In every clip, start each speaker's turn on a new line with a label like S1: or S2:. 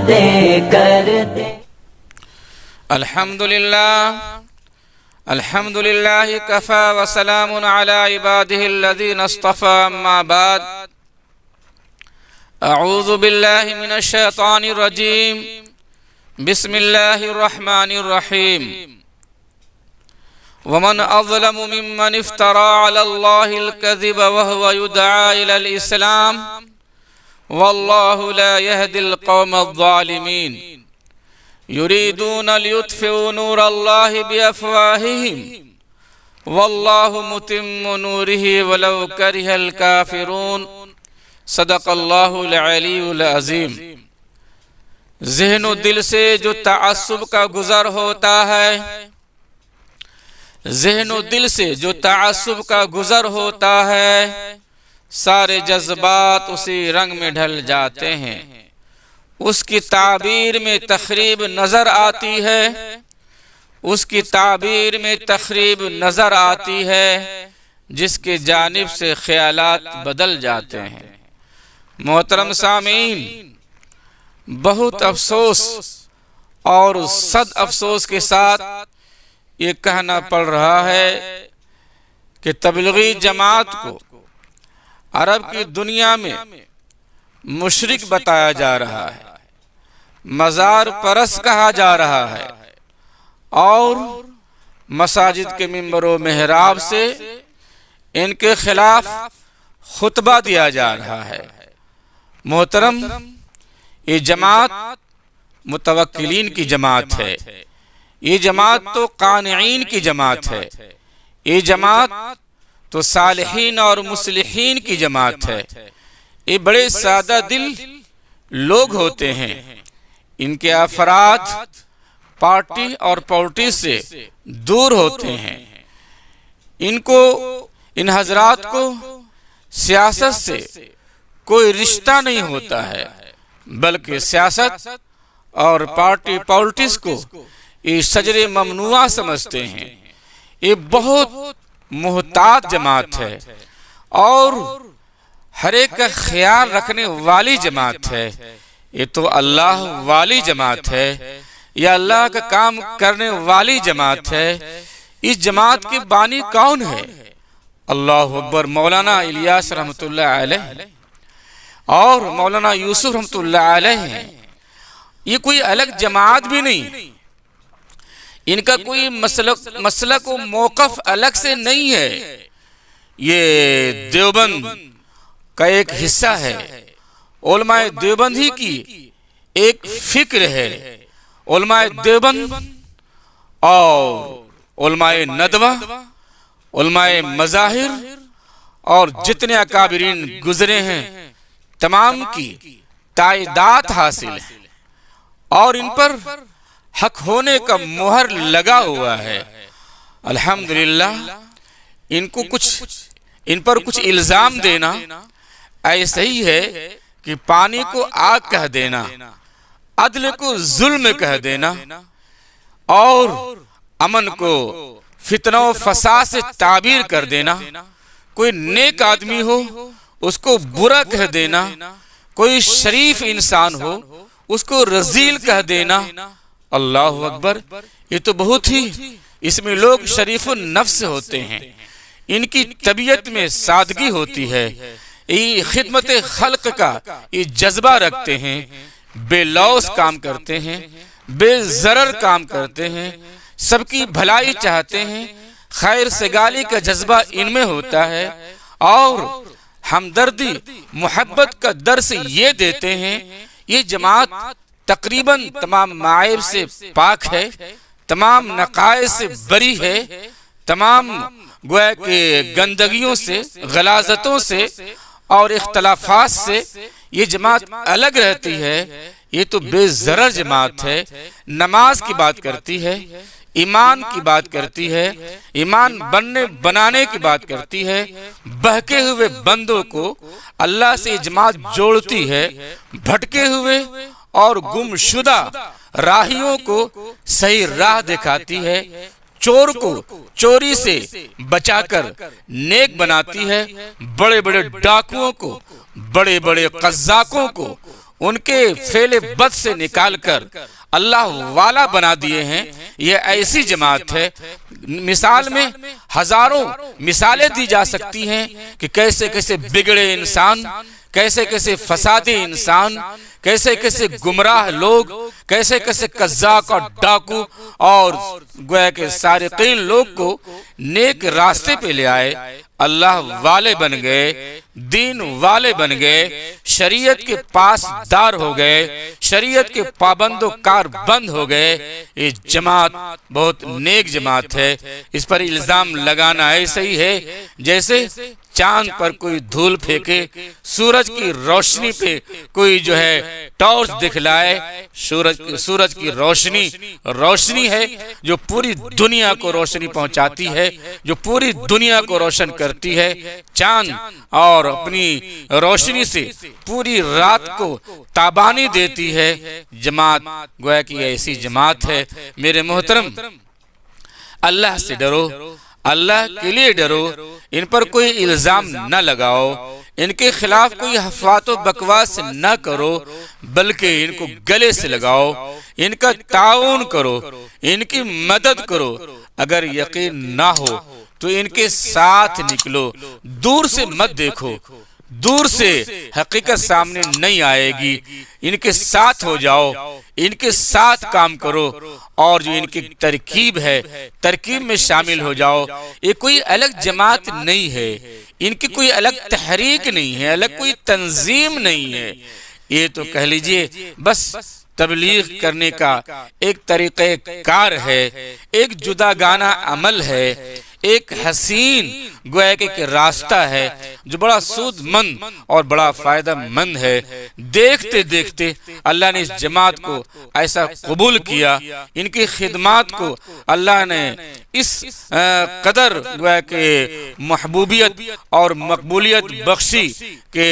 S1: کرتے
S2: الحمد لله كفى وسلام على عباده الذين اصطفى أما بعد أعوذ بالله من الشيطان الرجيم بسم الله الرحمن الرحيم ومن أظلم ممن افترى على الله الكذب وهو يدعى إلى الإسلام والله لا يهدي القوم الظالمين يريدون ليطفئوا نور الله بأفواههم والله متم نوره ولو كره الكافرون صدق اللہ العلی العظیم۔ ذہن و دل سے جو تعصب کا گزر ہوتا ہے، ذہن و دل سے جو تعصب کا گزر ہوتا ہے، سارے جذبات اسی رنگ میں ڈھل جاتے ہیں۔ اس کی تعبیر میں تخریب نظر آتی ہے، اس کی تعبیر میں تخریب نظر آتی ہے، جس کی جانب سے خیالات بدل جاتے ہیں۔ محترم سامعین، بہت افسوس اور صد افسوس کے ساتھ یہ کہنا پڑ رہا ہے کہ تبلیغی جماعت کو عرب کی دنیا میں مشرک بتایا جا رہا ہے، مزار پرست کہا جا رہا ہے، اور مساجد کے منبر و محراب سے ان کے خلاف خطبہ دیا جا رہا ہے۔ محترم، یہ جماعت متوکلین کی جماعت ہے، یہ جماعت تو قانعین کی جماعت ہے، یہ جماعت تو صالحین اور مصلحین کی جماعت ہے۔ یہ بڑے سادہ دل لوگ ہوتے ہیں، ان کے افراد پارٹی اور پالیٹکس سے دور ہوتے ہیں۔ ان حضرات کو سیاست سے کوئی رشتہ نہیں ہوتا ہے، بلکہ سیاست اور پارٹی پالیٹکس کو یہ شجر ممنوعہ سمجھتے ہیں۔ یہ بہت محتاط جماعت ہے اور ہر ایک کا خیال رکھنے والی جماعت ہے۔ یہ تو اللہ والی جماعت ہے، یہ اللہ کا کام کرنے والی جماعت ہے۔ اس جماعت کے بانی کون ہے؟ اللہ اکبر، مولانا الیاس رحمۃ اللہ علیہ اور مولانا یوسف رحمۃ اللہ علیہ ہیں۔ یہ کوئی الگ جماعت بھی نہیں، ان کا کوئی مسلک و موقف الگ سے نہیں ہے، یہ دیوبند کا ایک حصہ ہے، علماء دیوبند ہی کی ایک فکر ہے۔ علماء دیوبند اور علماء ندوہ، علماء مظاہر اور جتنے اکابرین گزرے ہیں، تمام کی تائیدات حاصل ہے اور ان پر حق ہونے کا مہر لگا ہوا ہے۔ الحمدللہ، ان پر کچھ الزام دینا ایسا ہی ہے کہ پانی کو آگ کہہ دینا، عدل کو ظلم کہہ دینا، اور امن کو فتنہ و فساد سے تعبیر کر دینا۔ کوئی نیک آدمی ہو اس کو برا کہہ دینا، کوئی شریف انسان ہو اس کو رذیل کہہ دینا۔ اللہ اکبر، یہ تو بہت ہی، اس میں لوگ شریف النفس ہوتے ہیں، ان کی طبیعت میں سادگی ہوتی ہے، یہ خدمت خلق کا یہ جذبہ رکھتے ہیں، بے لوث کام کرتے ہیں، بے ضرر کام کرتے ہیں، سب کی بھلائی چاہتے ہیں، خیر سگالی کا جذبہ ان میں ہوتا ہے، اور ہمدردی محبت کا درس یہ دیتے ہیں۔ یہ جماعت تقریباً تمام معائب سے پاک ہے، تمام نقائص سے بری ہے، تمام گویا کہ گندگیوں سے، غلاظتوں سے اور اختلافات سے یہ جماعت الگ رہتی ہے۔ یہ تو بے ضرر جماعت ہے، نماز کی بات کرتی ہے، ایمان کی بات کرتی ہے، ایمان بنانے کی بات کرتی ہے، بہکے ہوئے بندوں کو اللہ سے جماعت جوڑتی ہے، بھٹکے ہوئے اور گمشدہ راہیوں کو صحیح راہ دکھاتی ہے، چور کو چوری سے بچا کر نیک بناتی ہے، بڑے بڑے ڈاکوؤں کو، بڑے بڑے قزاقوں کو ان کے فعل بد سے نکال کر اللہ والا بنا دیے ہیں۔ یہ ایسی جماعت ہے، مثال میں ہزاروں مثالیں دی جا سکتی ہیں کہ کیسے کیسے بگڑے انسان، کیسے کیسے فسادی انسان، کیسے کیسے گمراہ لوگ، کیسے کیسے قذاق اور ڈاکو اور گویا کہ سارقین لوگ کو نیک راستے پہ لے آئے، اللہ والے بن گئے، دین والے بن گئے، شریعت کے پاس دار ہو گئے، شریعت کے پابند و کار بند ہو گئے۔ یہ جماعت بہت نیک جماعت ہے۔ اس پر الزام لگانا ایسا ہی ہے جیسے چاند پر کوئی دھول پھینکے، سورج کی روشنی پہ کوئی جو ہے ٹارچ دکھلائے۔ سورج کی روشنی ہے جو پوری دنیا کو روشنی پہنچاتی ہے، جو پوری دنیا کو روشن کرتی ہے۔ چاند اور اپنی روشنی سے پوری رات کو تابانی دیتی ہے۔ جماعت گویا کہ ایسی جماعت ہے۔ میرے محترم، اللہ سے ڈرو، اللہ کے لیے ڈرو، ان پر کوئی الزام نہ لگاؤ، ان کے خلاف کوئی افواہ و بکواس نہ کرو، بلکہ ان کو گلے سے لگاؤ، ان کا تعاون کرو، ان کی مدد کرو۔ اگر یقین نہ ہو تو ان کے ساتھ نکلو، دور سے مت دیکھو، دور سے حقیقت سامنے نہیں آئے گی، ان کے ساتھ ہو جاؤ، ان کے ساتھ کام کرو، اور جو ان کی ترکیب ہے ترکیب میں شامل ہو جاؤ۔ یہ کوئی الگ جماعت نہیں ہے، ان کی کوئی الگ تحریک نہیں ہے، الگ کوئی تنظیم نہیں ہے، یہ تو کہہ لیجئے بس تبلیغ کرنے کا ایک طریقہ کار ہے، ایک جداگانہ عمل ہے، ایک حسین گویا کہ راستہ ہے جو بڑا سود مند اور بڑا فائدہ مند ہے۔ دیکھتے دیکھتے اللہ نے اس جماعت کو ایسا قبول کیا، ان کی خدمات کو اللہ نے اس قدر گویا کہ محبوبیت اور مقبولیت بخشی کہ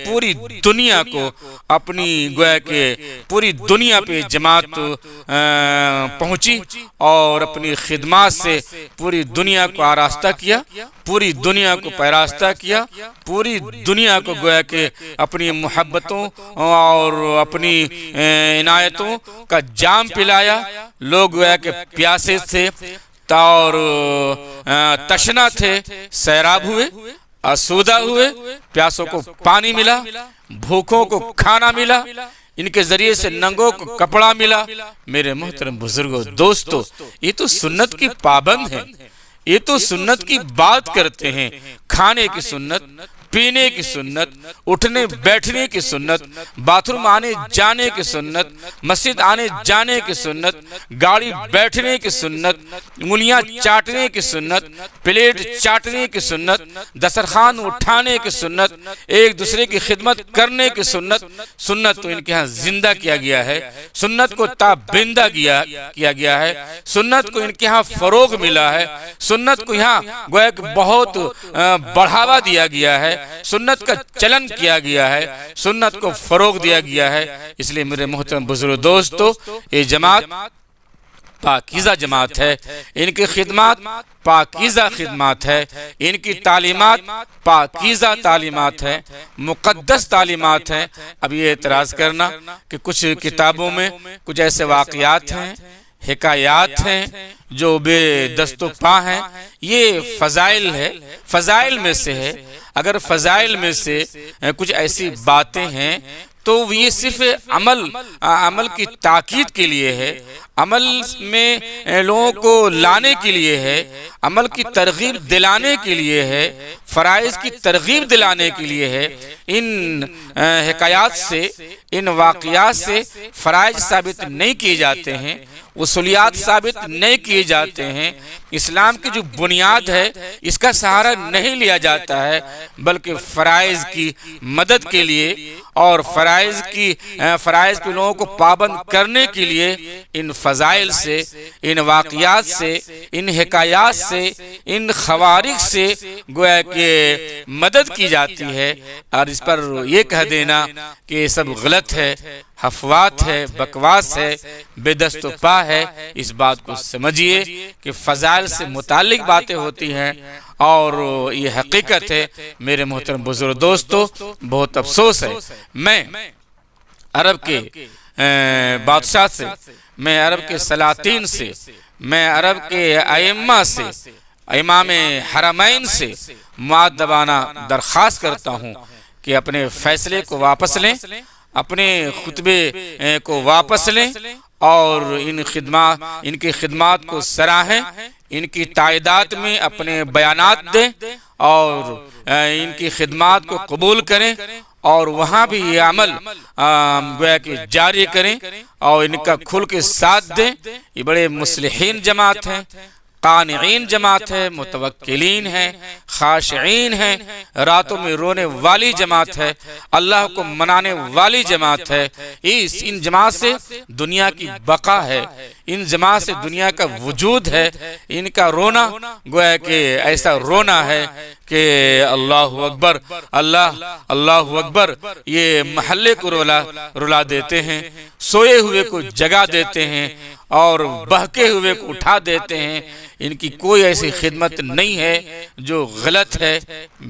S2: پوری دنیا کو اپنی گویا کہ پوری دنیا پہ جماعت پہنچی اور اپنی خدمات سے پوری دنیا کو آراستہ کیا، پوری دنیا کو پیراستہ کیا، پوری دنیا کو گویا کہ اپنی محبتوں اور اپنی عنایتوں کا جام پلایا۔ لوگ گویا کہ پیاسے تھے اور تشنا تھے، سیراب ہوئے، آسودہ ہوئے، پیاسوں کو پانی ملا، بھوکوں کو کھانا ملا، ان کے ذریعے سے ننگوں کو کپڑا ملا۔ میرے محترم بزرگوں، دوستو، یہ تو سنت کی پابند ہیں، یہ تو سنت کی بات کرتے ہیں۔ کھانے کی سنت، پینے کی سنت، اٹھنے بیٹھنے کی سنت، باتھ روم آنے جانے کی سنت، مسجد آنے جانے کی سنت، گاڑی بیٹھنے کی سنت، انگلیاں چاٹنے کی سنت، پلیٹ چاٹنے کی سنت، دسترخوان اٹھانے کی سنت، ایک دوسرے کی خدمت کرنے کی سنت۔ سنت تو ان کے ہاں زندہ کیا گیا ہے، سنت کو تابندہ کیا گیا ہے، سنت کو ان کے ہاں فروغ ملا ہے، سنت کو یہاں گویا کہ بہت بڑھاوا دیا گیا ہے، سنت کا چلن کیا گیا ہے، سنت کو فروغ دیا گیا ہے۔ اس لیے میرے محترم بزرگ دوستو، یہ جماعت پاکیزہ جماعت ہے، ان کی خدمات پاکیزہ خدمات ہے، ان کی تعلیمات پاکیزہ تعلیمات ہے، مقدس تعلیمات ہیں۔ اب یہ اعتراض کرنا کہ کچھ کتابوں میں کچھ ایسے واقعات ہیں، حکایات ہیں جو بے دست و پا ہیں، یہ فضائل ہے، فضائل میں سے ہے۔ اگر فضائل میں سے کچھ ایسی باتیں ہیں تو یہ صرف عمل کی تاکید کے لیے ہے، عمل میں لوگوں کو لانے کے لیے ہے، عمل کی ترغیب دلانے کے لیے ہے، فرائض کی ترغیب دلانے کے لیے ہے۔ ان حکایات سے، ان واقعات سے فرائض ثابت نہیں کیے جاتے ہیں، اصولیات ثابت نہیں کیے جاتے ہیں، اسلام کی جو بنیاد ہے اس کا سہارا نہیں لیا جاتا ہے، بلکہ فرائض کی مدد کے لیے اور فرائض پہ لوگوں کو پابند کرنے کے لیے ان فضائل سے، ان واقعات سے، ان حکایات سے، ان خوارق سے گویا کہ مدد کی جاتی ہے۔ اور اس پر یہ کہہ دینا کہ یہ سب غلط ہے، افوات ہے، بکواس ہے، بے دست و پا ہے، اس بات کو سمجھیے کہ فضائل سے متعلق باتیں ہوتی ہیں اور یہ حقیقت ہے۔ میرے محترم بزرگ دوستو، بہت افسوس ہے، میں عرب کے بادشاہ سے، میں عرب کے سلاطین سے، میں عرب کے ائمہ سے، امام حرمین سے مؤدبانہ درخواست کرتا ہوں کہ اپنے فیصلے کو واپس لیں، اپنے خطبے کو واپس لیں، اور ان کی خدمات کو سراہیں، ان کی تائیدات میں اپنے بیانات دیں، اور ان کی خدمات کو قبول کریں، اور وہاں بھی یہ عمل گویا کہ جاری کریں، اور ان کا کھل کے ساتھ دیں۔ یہ بڑے مصلحین جماعت ہیں، قانعین جماعت ہے، متوکلین ہے، خاشعین ہے، راتوں میں رونے والی جماعت ہے، اللہ کو منانے والی جماعت ہے۔ ان جماعت سے دنیا کی بقا ہے، ان جماعت سے دنیا کا وجود ہے۔ ان کا رونا گویا کہ ایسا رونا ہے کہ اللہ اکبر، اللہ اکبر، یہ محلے کو رلا دیتے ہیں، سوئے ہوئے کو جگا دیتے ہیں، اور بہکے ہوئے کو اٹھا دیتے ہیں۔ ان کی کوئی ایسی خدمت نہیں ہے جو غلط ہے،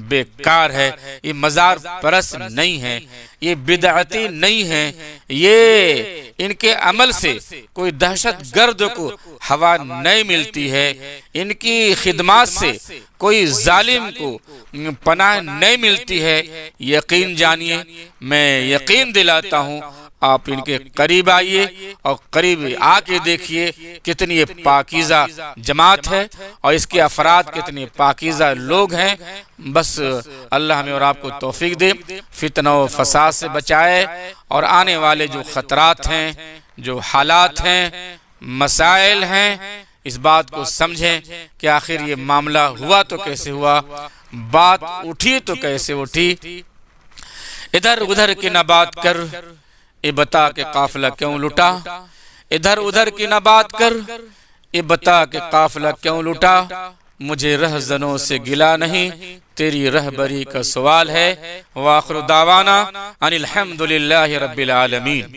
S2: بیکار ہے۔ یہ مزار پرست نہیں ہے، یہ بدعتی نہیں ہے، یہ ان کے عمل سے کوئی دہشت گرد کو ہوا نہیں ملتی ہے، ان کی خدمات سے کوئی ظالم کو پناہ نہیں ملتی ہے۔ یقین جانیے، میں یقین دلاتا ہوں، آپ ان کے قریب آئیے اور قریب آ کے دیکھیے کتنی پاکیزہ جماعت ہے، اور اس کے افراد کتنے پاکیزہ لوگ ہیں۔ بس اللہ ہمیں اور آپ کو توفیق دے، فتنہ و فساد سے بچائے، اور آنے والے جو خطرات ہیں، جو حالات ہیں، مسائل ہیں، اس بات کو سمجھیں کہ آخر یہ معاملہ ہوا تو کیسے ہوا، بات اٹھی تو کیسے اٹھی۔ ادھر ادھر کی نہ بات کر، یہ بتا کہ قافلہ کیوں لٹا، ادھر ادھر کی نہ بات کر، یہ بتا کہ قافلہ کیوں لٹا۔ مجھے رہزنوں سے گلا نہیں، تیری رہبری کا سوال ہے۔ وآخر دعوانا ان الحمدللہ رب العالمین۔